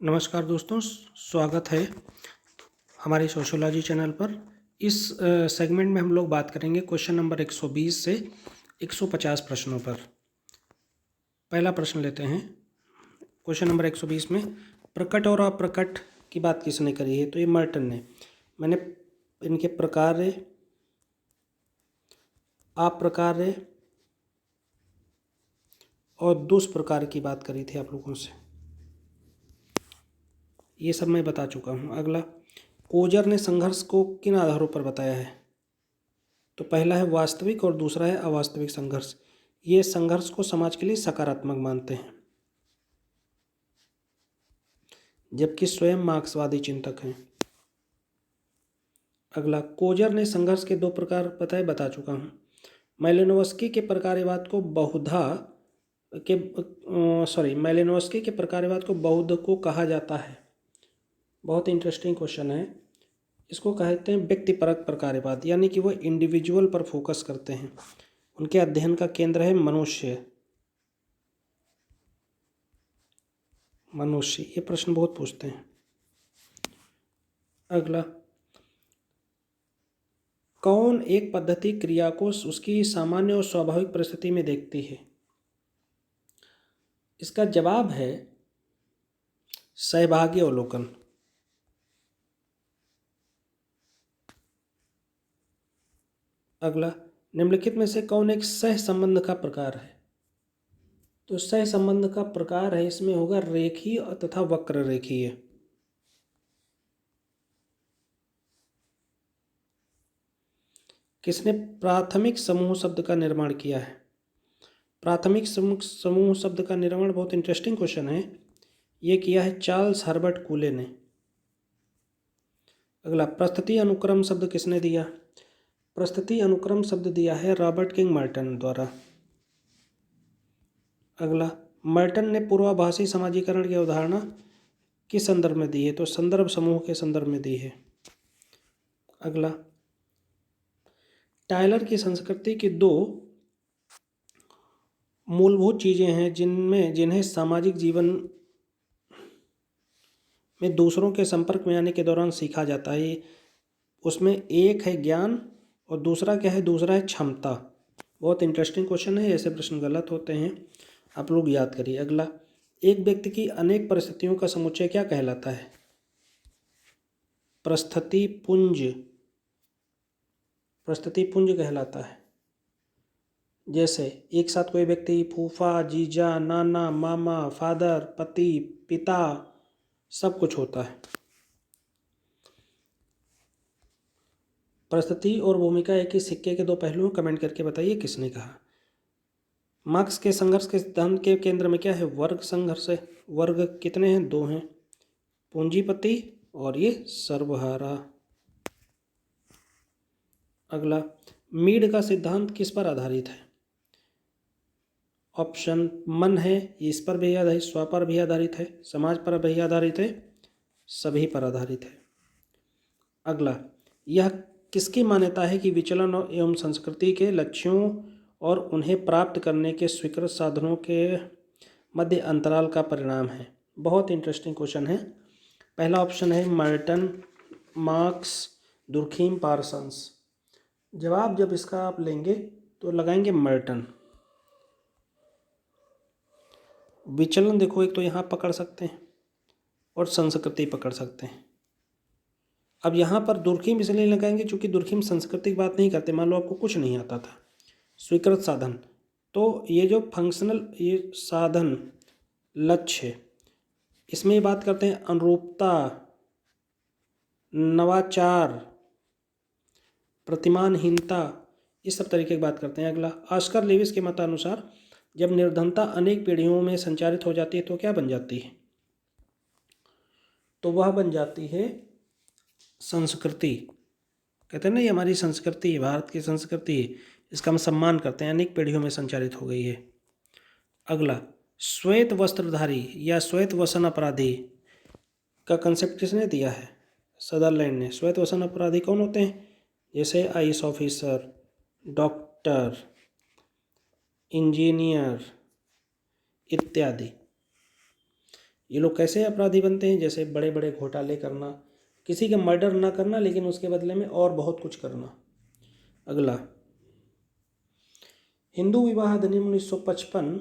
नमस्कार दोस्तों, स्वागत है हमारे सोशियोलॉजी चैनल पर। इस सेगमेंट में हम लोग बात करेंगे क्वेश्चन नंबर 120 से 150 प्रश्नों पर। पहला प्रश्न लेते हैं। क्वेश्चन नंबर 120 में प्रकट और अप्रकट की बात किसने करी है? तो ये मर्टन ने। मैंने इनके प्रकार्य, अप्रकार्य और दुष्प्रकार की बात करी थी आप लोगों से, ये सब मैं बता चुका हूँ। अगला, कोजर ने संघर्ष को किन आधारों पर बताया है? तो पहला है वास्तविक और दूसरा है अवास्तविक संघर्ष। ये संघर्ष को समाज के लिए सकारात्मक मानते हैं, जबकि स्वयं मार्क्सवादी चिंतक हैं। अगला, कोजर ने संघर्ष के दो प्रकार बता चुका हूँ। मैलिनोव्स्की के प्रकारवाद को मैलिनोव्स्की के प्रकारवाद को बौद्ध को कहा जाता है। बहुत इंटरेस्टिंग क्वेश्चन है। इसको कहते हैं व्यक्तिपरक प्रकारवाद, यानी कि वो इंडिविजुअल पर फोकस करते हैं। उनके अध्ययन का केंद्र है मनुष्य। ये प्रश्न बहुत पूछते हैं। अगला, कौन एक पद्धति क्रिया को उसकी सामान्य और स्वाभाविक परिस्थिति में देखती है? इसका जवाब है सहभागी अवलोकन। अगला, निम्नलिखित में से कौन एक सह संबंध का प्रकार है? तो सह संबंध का प्रकार है, इसमें होगा रेखीय तथा वक्र रेखीय। किसने प्राथमिक समूह शब्द का निर्माण किया है? प्राथमिक समूह शब्द का निर्माण, बहुत इंटरेस्टिंग क्वेश्चन है, ये किया है चार्ल्स हर्बर्ट कूले ने। अगला, प्रस्तुति अनुक्रम शब्द किसने दिया? प्रस्तुति अनुक्रम शब्द दिया है रॉबर्ट किंग मर्टन द्वारा। अगला, मर्टन ने पूर्वाभासी समाजीकरण की अवधारणा किस संदर्भ में दी है? तो संदर्भ समूह के संदर्भ में दी है। अगला, टायलर की संस्कृति की दो मूलभूत चीजें हैं जिन्हें सामाजिक जीवन में दूसरों के संपर्क में आने के दौरान सीखा जाता है। उसमें एक है ज्ञान और दूसरा क्या है? दूसरा है क्षमता। बहुत इंटरेस्टिंग क्वेश्चन है, ऐसे प्रश्न गलत होते हैं, आप लोग याद करिए। अगला, एक व्यक्ति की अनेक परिस्थितियों का समुच्चय क्या कहलाता है? परिस्थिति पुंज कहलाता है। जैसे एक साथ कोई व्यक्ति फूफा, जीजा, नाना, मामा, फादर, पति, पिता, सब कुछ होता है। परिस्थिति और भूमिका एक ही सिक्के के दो पहलू। कमेंट करके बताइए किसने कहा। मार्क्स के संघर्ष के सिद्धांत के केंद्र में क्या है? वर्ग संघर्ष है। वर्ग कितने हैं? दो हैं, पूंजीपति और ये सर्वहारा। अगला, मीड का सिद्धांत किस पर आधारित है? ऑप्शन मन है, इस पर भी आधारित, स्व पर भी आधारित है, समाज पर भी आधारित है, सभी पर आधारित है। अगला, यह किसकी मान्यता है कि विचलन एवं संस्कृति के लक्ष्यों और उन्हें प्राप्त करने के स्वीकृत साधनों के मध्य अंतराल का परिणाम है? बहुत इंटरेस्टिंग क्वेश्चन है। पहला ऑप्शन है मर्टन, मार्क्स, दुर्खीम, पार्सन्स। जवाब जब इसका आप लेंगे तो लगाएंगे मर्टन। विचलन देखो, एक तो यहाँ पकड़ सकते हैं और संस्कृति पकड़ सकते हैं। अब यहाँ पर दुर्खिम इसलिए लगाएंगे क्योंकि दुर्खिम संस्कृति की बात नहीं करते। मान लो आपको कुछ नहीं आता था, स्वीकृत साधन, तो ये जो फंक्शनल ये साधन लक्ष्य, इसमें ये बात करते हैं अनुरूपता, नवाचार, प्रतिमानहीनता, इस सब तरीके की बात करते हैं। अगला, ऑस्कर लेविस के मतानुसार जब निर्धनता अनेक पीढ़ियों में संचारित हो जाती है तो क्या बन जाती है? तो वह बन जाती है संस्कृति। कहते हैं ना, ये हमारी संस्कृति है, भारत की संस्कृति है, इसका हम सम्मान करते हैं, अनेक पीढ़ियों में संचारित हो गई है। अगला, श्वेत वस्त्रधारी या श्वेत वसन अपराधी का कंसेप्ट किसने दिया है? सदरलैंड ने। श्वेत वसन अपराधी कौन होते हैं? जैसे आईएएस ऑफिसर, डॉक्टर, इंजीनियर इत्यादि। ये लोग कैसे अपराधी बनते हैं? जैसे बड़े बड़े घोटाले करना, किसी का मर्डर ना करना लेकिन उसके बदले में और बहुत कुछ करना। अगला, हिंदू विवाह अधिनियम 1955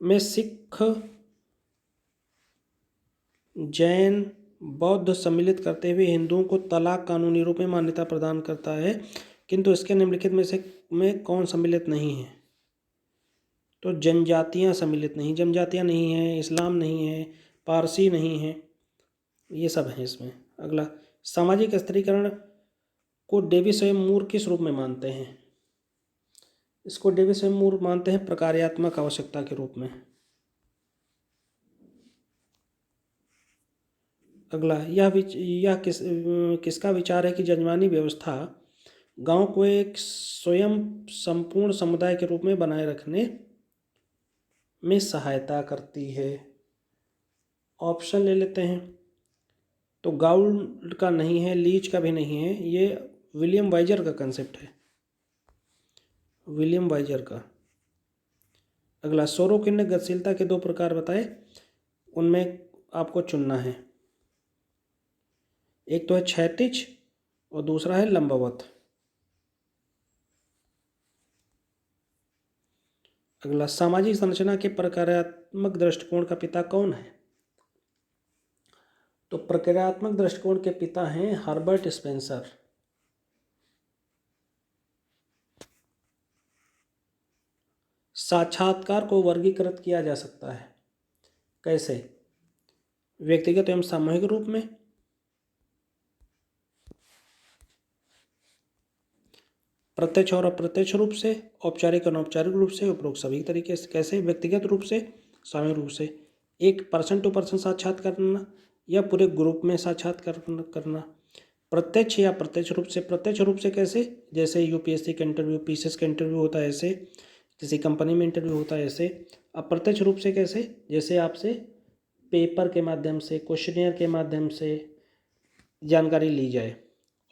में सिख, जैन, बौद्ध सम्मिलित करते हुए हिंदुओं को तलाक कानूनी रूप में मान्यता प्रदान करता है, किंतु इसके निम्नलिखित में से में कौन सम्मिलित नहीं है? तो जनजातियां सम्मिलित नहीं, जनजातियां नहीं हैं, इस्लाम नहीं है, पारसी नहीं है, ये सब हैं इसमें। अगला, सामाजिक स्त्रीकरण को डेविस एवं मूर किस रूप में मानते हैं? इसको डेविस एवं मूर मानते हैं प्रकार्यात्मक आवश्यकता के रूप में। अगला, यह किसका विचार है कि जजमानी व्यवस्था गांव को एक स्वयं संपूर्ण समुदाय के रूप में बनाए रखने में सहायता करती है? ऑप्शन ले लेते हैं। तो गाउल का नहीं है, लीच का भी नहीं है, ये विलियम वाइजर का कंसेप्ट है, विलियम वाइजर का। अगला, सोरोकिन ने गतिशीलता के 2 प्रकार बताए, उनमें आपको चुनना है। एक तो है क्षैतिज और दूसरा है लंबवत। अगला, सामाजिक संरचना के प्रक्रियात्मक दृष्टिकोण का पिता कौन है? तो प्रक्रियात्मक दृष्टिकोण के पिता हैं हर्बर्ट स्पेंसर। साक्षात्कार को वर्गीकृत किया जा सकता है कैसे? व्यक्तिगत एवं सामूहिक रूप में, प्रत्यक्ष और अप्रत्यक्ष रूप से, औपचारिक और अनौपचारिक रूप से, उपरोक्त सभी तरीके से। कैसे? व्यक्तिगत रूप से, सामूहिक रूप से, एक पर्सन टू पर्सन साक्षात्कार करना या पूरे ग्रुप में साक्षात्कार करना। प्रत्यक्ष या प्रत्यक्ष रूप से, प्रत्यक्ष रूप से कैसे? जैसे यूपीएससी का इंटरव्यू, पीसीएस का इंटरव्यू होता है ऐसे, किसी कंपनी में इंटरव्यू होता है ऐसे। अप्रत्यक्ष रूप से कैसे? जैसे आपसे पेपर के माध्यम से, क्वेश्चनियर के माध्यम से जानकारी ली जाए।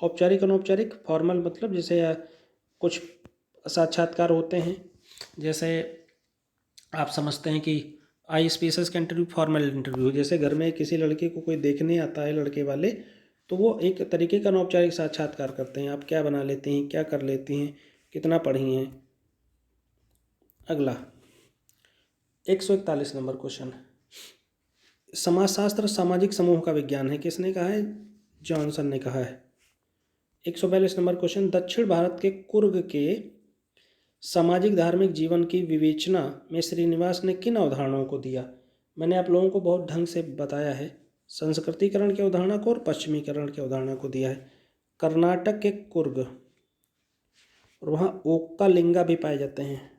औपचारिक अनौपचारिक, फॉर्मल मतलब जैसे कुछ साक्षात्कार होते हैं, जैसे आप समझते हैं कि आईएएस का इंटरव्यू फॉर्मल इंटरव्यू, जैसे घर में किसी लड़के को कोई देखने आता है, लड़के वाले, तो वो एक तरीके का अनौपचारिक साक्षात्कार करते हैं, आप क्या बना लेती हैं, क्या कर लेती हैं, कितना पढ़ी हैं। अगला, 141 नंबर क्वेश्चन, समाजशास्त्र सामाजिक समूह का विज्ञान है, किसने कहा है? जॉनसन ने कहा है। 142 नंबर क्वेश्चन, दक्षिण भारत के कुर्ग के सामाजिक धार्मिक जीवन की विवेचना में श्रीनिवास ने किन अवधारणाओं को दिया? मैंने आप लोगों को बहुत ढंग से बताया है, संस्कृतिकरण की अवधारणा को और पश्चिमीकरण की अवधारणा को दिया है। कर्नाटक के कुर्ग, और वहाँ ओक्कालिंगा भी पाए जाते हैं,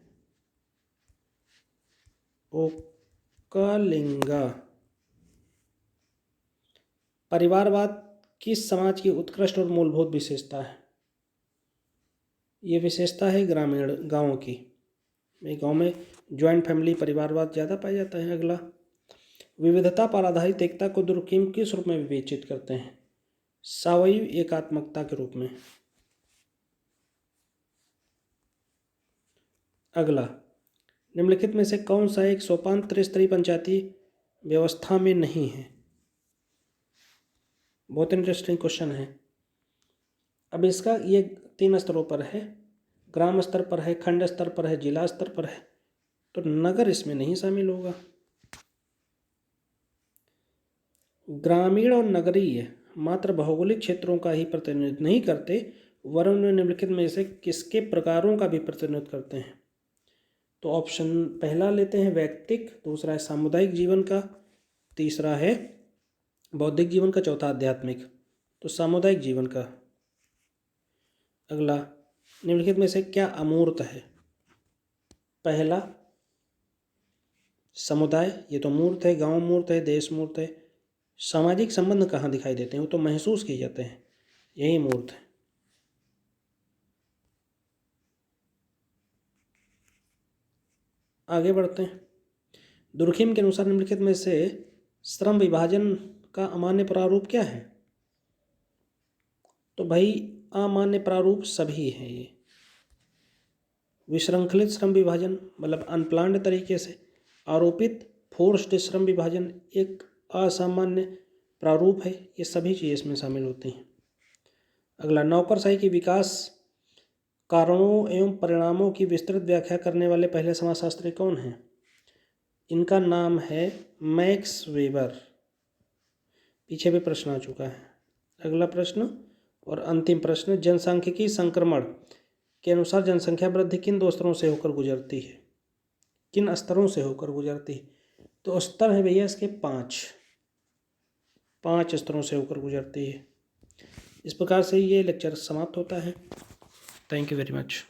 ओक्कालिंगा। परिवारवाद किस समाज की उत्कृष्ट और मूलभूत विशेषता है? ये विशेषता है ग्रामीण गाँव की, गाँव में ज्वाइंट फैमिली परिवारवाद ज़्यादा पाया जाता है। अगला, विविधता पर आधारित एकता को दुर्कीम किस रूप में विवेचित करते हैं? सावयव एकात्मकता के रूप में। अगला, निम्नलिखित में से कौन सा एक सोपान त्रिस्तरीय पंचायती व्यवस्था में नहीं है? बहुत इंटरेस्टिंग क्वेश्चन है। अब इसका ये 3 स्तरों पर है, ग्राम स्तर पर है, खंड स्तर पर है, जिला स्तर पर है, तो नगर इसमें नहीं शामिल होगा। ग्रामीण और नगरीय मात्र भौगोलिक क्षेत्रों का ही प्रतिनिधित्व नहीं करते, वरन निम्नलिखित में से किसके प्रकारों का भी प्रतिनिधित्व करते हैं? तो ऑप्शन पहला लेते हैं वैयक्तिक, दूसरा है सामुदायिक जीवन का, तीसरा है बौद्धिक जीवन का, चौथा आध्यात्मिक। तो सामुदायिक जीवन का। अगला, निम्नलिखित में से क्या अमूर्त है? पहला समुदाय, ये तो मूर्त है, गांव मूर्त है, देश मूर्त है। सामाजिक संबंध कहाँ दिखाई देते हैं? वो तो महसूस किए जाते हैं, यही मूर्त है। आगे बढ़ते हैं। दुर्खिम के अनुसार निम्नलिखित में से श्रम विभाजन का अमान्य प्रारूप क्या है? तो भाई अमान्य प्रारूप सभी है ये। विशृंखलित श्रम विभाजन मतलब अनप्लान्ड तरीके से, आरोपित, फोर्स्ड श्रम विभाजन एक असामान्य प्रारूप है। ये सभी चीज़ें इसमें शामिल होती हैं। अगला, नौकरशाही के विकास कारणों एवं परिणामों की विस्तृत व्याख्या करने वाले पहले समाजशास्त्री कौन हैं? इनका नाम है मैक्स वेबर। पीछे भी प्रश्न आ चुका है। अगला प्रश्न और अंतिम प्रश्न, जनसांख्यिकी संक्रमण के अनुसार जनसंख्या वृद्धि किन दो स्तरों से होकर गुजरती है? किन स्तरों से होकर गुजरती है? तो स्तर है भैया इसके पांच स्तरों से होकर गुजरती है। इस प्रकार से ये लेक्चर समाप्त होता है। Thank you very much.